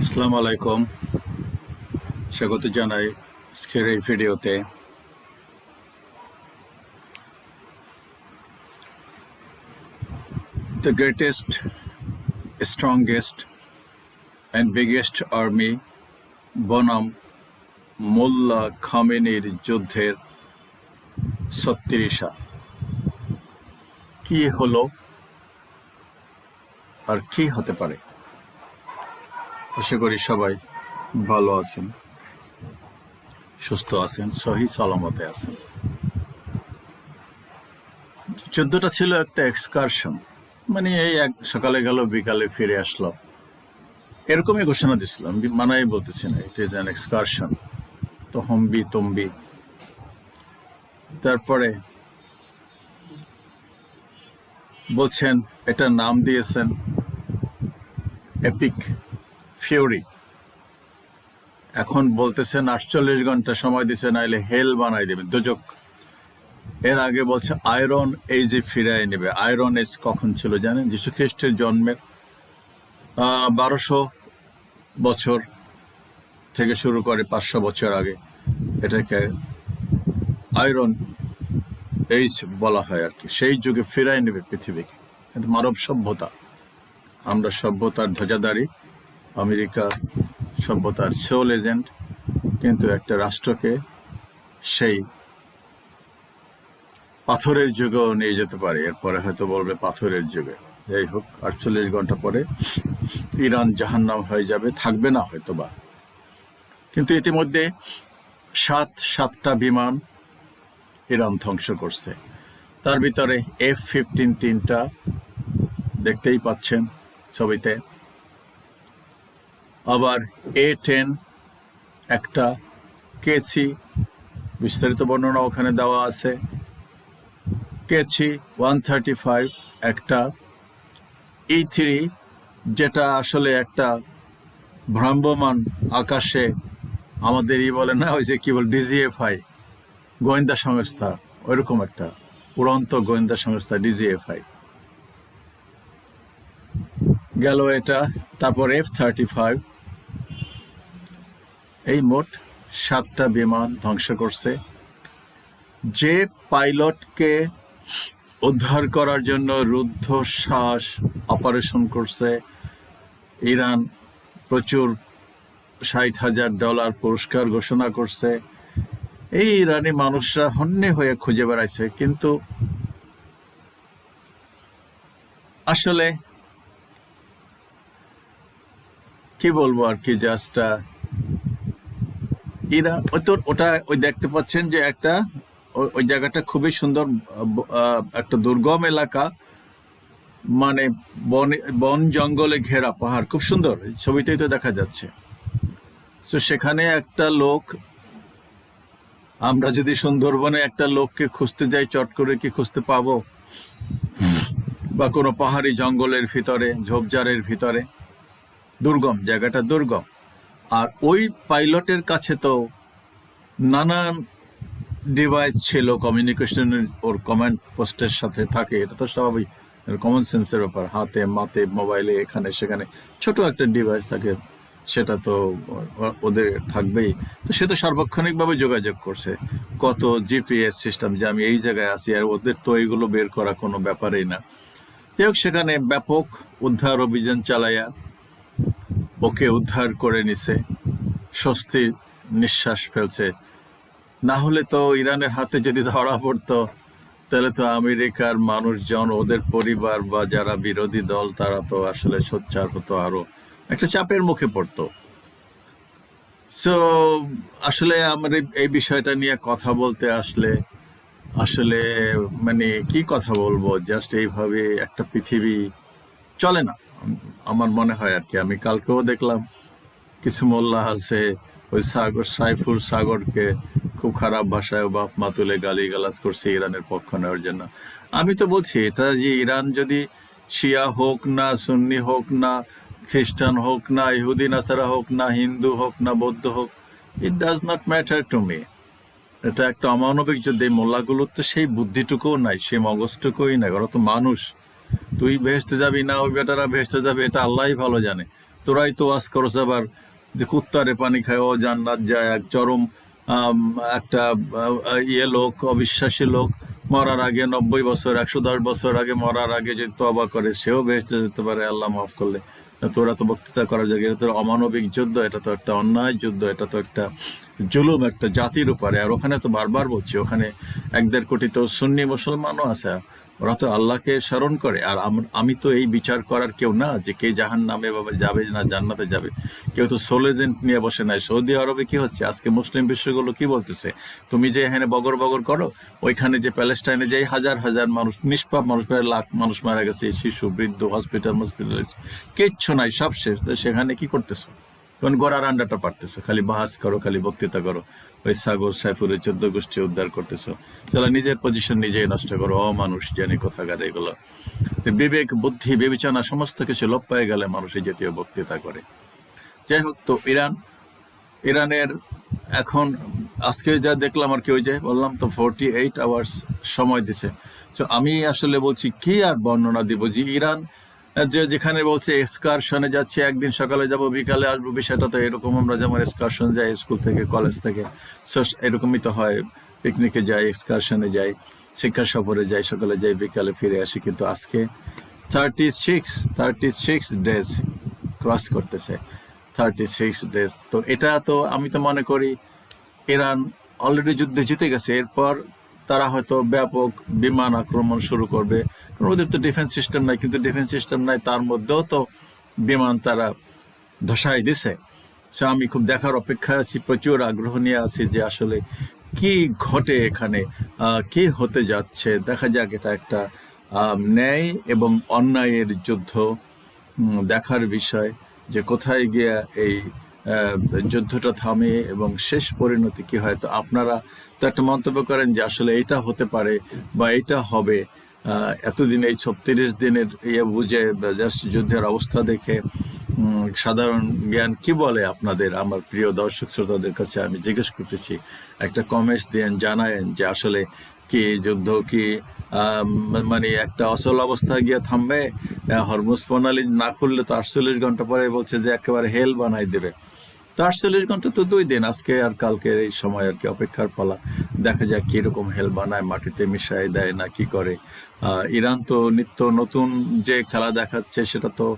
আসসালামু আলাইকুম, স্বাগত জানাই আজকের এই ভিডিওতে। The greatest, strongest and biggest army বনাম মোল্লা খামেনির যুদ্ধের ৩৬ কি হলো আর কি হতে পারে। আশা করি সবাই ভালো আছেন, সুস্থ আছেন, সহি সালামতে আছেন। যুদ্ধটা ছিল একটা এক্সকারশন, মানে এই এক সকালে গেল বিকালে ফিরে আসলো, এরকমই ঘোষণা দিয়েছিলাম, মানাই বলতেছি না, ইট ইজ অ্যান এক্সকারশন। তো হম্বি তম্বি, তারপরে বলছেন এটা নাম দিয়েছেন এপিক ফিউরি। এখন বলতেছেন 48 ঘন্টা সময় দিছে, নাইলে হেল বানাই দেবে, দোজক। এর আগে বলছে আয়রন এজে ফিরাই নেবে। আয়রন এজ কখন ছিল জানেন? যীশু খ্রিস্টের জন্মের 1200 বছর থেকে শুরু করে 500 বছর আগে এটাকে আয়রন এজ বলা হয় আর কি। সেই যুগে ফিরাই নেবে পৃথিবীকে। এটা মানব সভ্যতা, আমরা সভ্যতার ধ্বজাধারী, আমেরিকা সভ্যতার সোল এজেন্ট, কিন্তু একটা রাষ্ট্রকে সেই পাথরের যুগেও নিয়ে যেতে পারে। এরপরে হয়তো বলবে পাথরের যুগে। যাই হোক, 48 ঘন্টা পরে ইরান জাহান্নাম হয়ে যাবে, থাকবে না হয়তো বা। কিন্তু ইতিমধ্যে সাতটা বিমান ইরান ধ্বংস করছে। তার ভিতরে F-15 3টা, দেখতেই পাচ্ছেন ছবিতে। আবার A-10 একটা, কেসি বিস্তারিত বর্ণনা ওখানে দেওয়া আছে, কেসি 135 একটা, E-3 যেটা আসলে একটা ভ্রাম্যমান আকাশে আমাদের বলে না, ওই যে কি বল DGFI গোয়েন্দা সংস্থা, ওইরকম একটা উড়ন্ত গোয়েন্দা সংস্থা DGFI গেল এটা। তারপর F-35, এই মোট 7টা বিমান ধ্বংস করছে। যে পাইলটকে উদ্ধার করার জন্য রুদ্ধশ্বাস অপারেশন করছে, ইরান প্রচুর $60,000 পুরস্কার ঘোষণা করছে। এই ইরানি মানুষরা হন্যে হয়ে খুঁজে বেড়াইছে, কিন্তু আসলে কি বলবো আর কি, জাস্ট ইরান ওটা ওই দেখতে পাচ্ছেন যে একটা ওই জায়গাটা খুবই সুন্দর, একটা দুর্গম এলাকা, মানে বন জঙ্গলে ঘেরা পাহাড়, খুব সুন্দর, ছবিতেই তো দেখা যাচ্ছে। তো সেখানে একটা লোক, আমরা যদি সুন্দরবনে একটা লোককে খুঁজতে যাই, চট করে কি খুঁজতে পাবো? বা কোনো পাহাড়ি জঙ্গলের ভিতরে, ঝোপঝাড়ের ভিতরে, দুর্গম জায়গাটা, দুর্গম। আর ওই পাইলটের কাছে তো নানান ডিভাইস ছিল কমিউনিকেশনের, ওর কমান্ড পোস্টের সাথে থাকে, এটা তো স্বাভাবিক, কমন সেন্সের ব্যাপার। হাতে মাতে মোবাইলে এখানে সেখানে ছোট একটা ডিভাইস থাকে, সেটা তো ওদের থাকবেই। তো সে তো সার্বক্ষণিকভাবে যোগাযোগ করছে, কত জিপিএস সিস্টেম যে আমি এই জায়গায় আছি, আর ওদের তো এইগুলো বের করা কোনো ব্যাপারই না। যাই হোক, সেখানে ব্যাপক উদ্ধার অভিযান চালাইয়া ওকে উদ্ধার করে নিছে, স্বস্তির নিঃশ্বাস ফেলছে। না হলে তো ইরানের হাতে যদি ধরা পড়তো, তাহলে তো আমেরিকার মানুষজন, ওদের পরিবার বা যারা বিরোধী দল, তারা তো আসলে সোচ্চার হতো, আরো একটা চাপের মুখে পড়তো। সো আসলে আমার এই বিষয়টা নিয়ে কথা বলতে আসলে আসলে মানে কি কথা বলবো, জাস্ট এইভাবে একটা পৃথিবী চলে না আমার মনে হয় আর কি। আমি কালকেও দেখলাম কিছু মোল্লা আছে ওই সাইফুল সাগরকে খুব খারাপ ভাষায় বাপ মা তুলে গালিগালাজ করছে ইরানের পক্ষ নেওয়ার জন্য। আমি তো বলছি, এটা যে ইরান যদি শিয়া হোক না, সুন্নি হোক না, খ্রিস্টান হোক না, ইহুদি নাসারা হোক না, হিন্দু হোক না, বৌদ্ধ হোক, it does not matter to me. এটা একটা অমানবিক যুদ্ধ। এই মোল্লাগুলোর তো সেই বুদ্ধিটুকুও নাই, সেই মগজটুকুই নাই, ওরা তো মানুষ। তুই ভেস্তে যাবি না, ওই বেটারা ভেস্তে যাবে, এটা আল্লাহই ভালো জানে। তোরাই তো ওয়াজ করছ আবার যে কুত্তারে পানি খায় ও জান্নাত যায়, এক চরম আম, একটা লোক, অবিশ্বাসী লোক মরার আগে 90 বছর 110 বছর আগে মরার আগে যদি তওবা করে সেও বেহেশতে যেতে পারে আল্লাহ মাফ করলে। তোরা তো বক্তৃতা করার জায়গায়, এটা তো অমানবিক যুদ্ধ, এটা তো একটা অন্যায় যুদ্ধ, এটা তো একটা জুলুম একটা জাতির উপরে। আর ওখানে তো বারবার বলছি, ওখানে 1-1.5 কোটি তো সুন্নি মুসলমানও আছে, ওরা তো আল্লাহকে স্মরণ করে। আর আমি তো এই বিচার করার কেউ না যে কে জাহান নামে বা যাবে না জান্নাতে যাবে। কেউ তো সোল এজেন্ট নিয়ে বসে নাই। সৌদি আরবে কি হচ্ছে আজকে, মুসলিম বিশ্বগুলো কি বলতেছে, তুমি যে এখানে বগর বগর করো, ওইখানে যে প্যালেস্টাইনে যে হাজার হাজার মানুষ, নিষ্পাপ মানুষ, প্রায় লাখ মানুষ মারা গেছে, শিশু বৃদ্ধ, হসপিটাল কিচ্ছু নাই, সব শেষ। সেখানে কি করতেছো? তখন গোড়ার আন্ডাটা পারতেছো, খালি বাহাস করো, খালি বক্তৃতা করো, ওই সাগর সাইফুরের 14 গোষ্ঠী উদ্ধার করতেছো। চলো নিজের পজিশন নিজেই নষ্ট করো, অমানুষ জানি কোথাকার এগুলো। বিবেক বুদ্ধি বিবেচনা সমস্ত কিছু লোপ পেয়ে গেলে মানুষ এই জাতীয় বক্তৃতা করে। যাই হোক, তো ইরানের এখন আজকে যা দেখলাম আর কি, ওই যে বললাম তো 48 আওয়ার্স সময় দিছে। তো আমি আসলে বলছি কি আর বর্ণনা দিব, যে ইরান যেখানে বলছে এক্সকারশনে যাচ্ছে, একদিন সকালে যাব বিকালে আসবো, বিষয়টা তো এরকম আমরা যেমন এক্সকারশন যাই স্কুল থেকে কলেজ থেকে, এরকমই তো হয়, পিকনিকে যাই, এক্সকারশনে যাই, শিক্ষা সফরে যাই, সকালে যাই বিকালে ফিরে আসি। কিন্তু আজকে 36 ডেজ ক্রস করতেছে, 36 ডেজ। তো এটা তো আমি তো মনে করি ইরান অলরেডি যুদ্ধে জিতে গেছে। এরপর তারা হয়তো ব্যাপক বিমান আক্রমণ শুরু করবে, কারণ ওদের তো ডিফেন্স সিস্টেম নাই। কিন্তু ডিফেন্স সিস্টেম নাই, তার মধ্যেও তো বিমান তারা ধসাই দিছে। সে আমি খুব দেখার অপেক্ষায় আছি, প্রচুর আগ্রহ নিয়ে আছি যে আসলে কি ঘটে এখানে, কি হতে যাচ্ছে। দেখা যাক, এটা একটা ন্যায় এবং অন্যায়ের যুদ্ধ, দেখার বিষয় যে কোথায় গিয়ে এই যুদ্ধটা থামে এবং শেষ পরিণতি কি হয়। তো আপনারা তো একটা মন্তব্য করেন যে আসলে এটা হতে পারে বা এটা হবে। এতদিন এই 36 দিনের বুঝে জাস্ট যুদ্ধের অবস্থা দেখে সাধারণ জ্ঞান কি বলে আপনাদের? আমার প্রিয় দর্শক শ্রোতাদের কাছে আমি জিজ্ঞেস করতেছি, একটা কমেন্টস দেন, জানায়েন যে আসলে কি যুদ্ধ কি মানে একটা অচল অবস্থায় গিয়ে থামবে? হরমুজ প্রণালী না খুললে তো 48 ঘন্টা পরে বলছে যে একেবারে হেল বানাই দেবে। তো 48 ঘন্টা তো 2 দিন, আজকে আর কালকের এই সময় আর কি অপেক্ষার পালা। দেখা যাক কিরকম হেল বানায়, মাটিতে মিশাই দেয় না কি করে। ইরান তো নিত্য নতুন যে খেলা দেখাচ্ছে, সেটা তো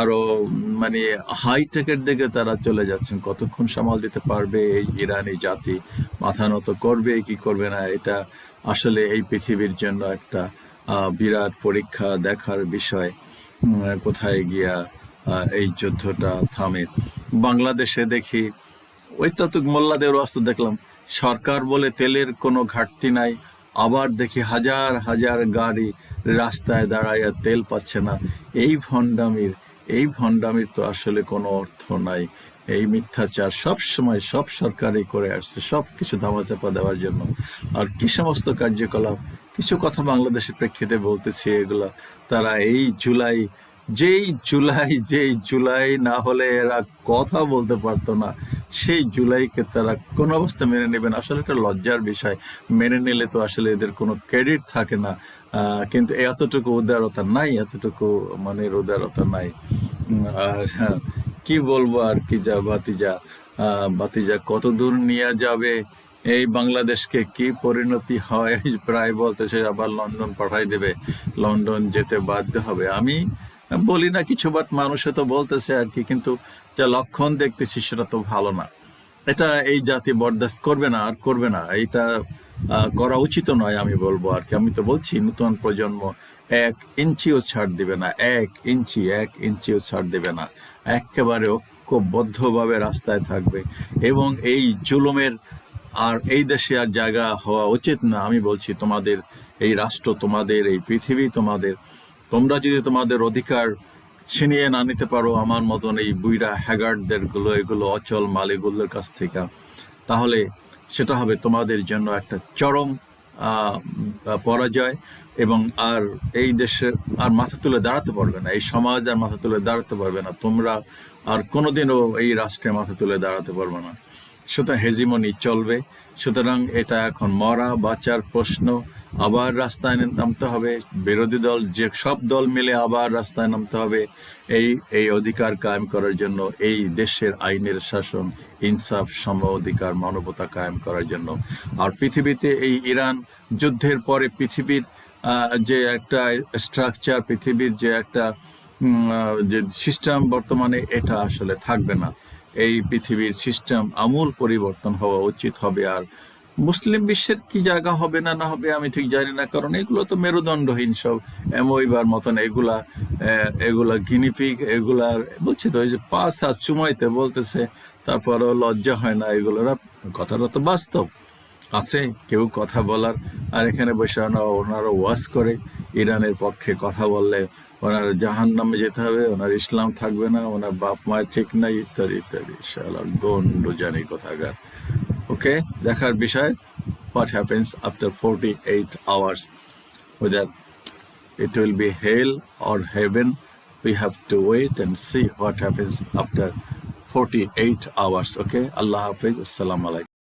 আরো মানে হাইটেকের দিকে তারা চলে যাচ্ছেন। কতক্ষণ সামাল দিতে পারবে এই ইরানি জাতি, মাথা নত করবে কি করবে না, এটা আসলে এই পৃথিবীর জন্য একটা বিরাট পরীক্ষা, দেখার বিষয় কোথায় গিয়া এই যুদ্ধটা থামে। বাংলাদেশে দেখি ওইটা তো মোল্লাদের অস্ত্র দেখলাম, সরকার বলে তেলের কোনো ঘাটতি নাই, আবার দেখি হাজার হাজার গাড়ি রাস্তায় দাঁড়ায় তেল পাচ্ছে না। এই ভণ্ডামির তো আসলে কোনো অর্থ নাই। এই মিথ্যাচার সব সময় সব সরকারই করে আসছে, সব কিছু ধামাচাপা দেওয়ার জন্য। আর কি সমস্ত কার্যকলাপ, কিছু কথা বাংলাদেশের প্রেক্ষিতে বলতেছি, এগুলা তারা এই যেই জুলাই না হলে এরা কথা বলতে পারতো না, সেই জুলাইকে তারা কোন অবস্থা মেনে নেবেন? আসলে এটা লজ্জার বিষয়। মেনে নিলে তো আসলে এদের কোনো ক্রেডিট থাকে না। কিন্তু এতটুকু উদারতা নাই, এতটুকু মানে উদারতা নাই। আর কি বলবো আর কি, যা বাতিজা কত দূর নিয়ে যাবে এই বাংলাদেশকে, কি পরিণতি হয়। প্রায় বলতেছে আবার লন্ডন পাঠাই দেবে, লন্ডন যেতে বাধ্য হবে। আমি বলি না কিছু, বাট মানুষে তো বলতেছে আর কি, কিন্তু যা লক্ষণ দেখতেছি সেটা তো ভালো না। এটা এই জাতি বরদাস্ত করবে না, আর করবে না। এটা করা উচিত নয় আমি বলবো আর কি। আমি তো বলছি নতুন প্রজন্ম 1 ইঞ্চিও ছাড় দিবে না, 1 ইঞ্চিও ছাড় দেবে না, একেবারে ঐক্যবদ্ধভাবে রাস্তায় থাকবে। এবং এই জুলুমের আর এই দেশে আর জায়গা হওয়া উচিত না। আমি বলছি, তোমাদের এই রাষ্ট্র, তোমাদের এই পৃথিবী, তোমরা যদি তোমাদের অধিকার ছিনিয়ে না নিতে পারো আমার মতন এই বুইরা হ্যাগার্ডদের এগুলো অচল মালিকগুলোর কাছ থেকে, তাহলে সেটা হবে তোমাদের জন্য একটা চরম পরাজয়। এবং আর এই দেশের আর মাথা তুলে দাঁড়াতে পারবে না, এই সমাজ আর মাথা তুলে দাঁড়াতে পারবে না, তোমরা আর কোনোদিনও এই রাষ্ট্রে মাথা তুলে দাঁড়াতে পারবে না। সুতরাং হেজিমনি চলবে। সুতরাং এটা এখন মরা বাঁচার প্রশ্ন। আবার রাস্তায় নামতে হবে, বিরোধী দল যে সব দল মিলে আবার রাস্তায় নামতে হবে এই অধিকার কায়েম করার জন্য, এই দেশের আইনের শাসন, ইনসাফ, সম অধিকার, মানবতা কায়েম করার জন্য। আর পৃথিবীতে এই ইরান যুদ্ধের পরে পৃথিবীর যে একটা স্ট্রাকচার, পৃথিবীর যে একটা যে সিস্টেম বর্তমানে, এটা আসলে থাকবে না। এই পৃথিবীর সিস্টেম আমূল পরিবর্তন হওয়া উচিত হবে। আর মুসলিম বিশ্বের কি জায়গা হবে না না হবে আমি ঠিক জানি না, কারণ এগুলো তো মেরুদণ্ডহীন সব এমওইবার মতন, এগুলা গিনিপিগ, এগুলার বলছি তো, ওই যে পাঁচ হাত চুমাইতে বলতেছে, তারপরেও লজ্জা হয় না। এগুলোর কথাটা তো বাস্তব আছে কেউ কথা বলার। আর এখানে বসে ওনারা ওয়াজ করে ইরানের পক্ষে কথা বললে ওনার জাহান নামে যেতে হবে, ওনার ইসলাম থাকবে না, ওনার বাপ মায়ের ঠিক নাই, ইত্যাদি ইত্যাদি। শালার গন্ডু জানি কোথাকার। ওকে, দেখার বিষয় what happens after 48 hours, whether it will be hell or heaven. We have to wait and see what happens after 48 hours. Okay, Allah Hafiz, Assalamu alaikum.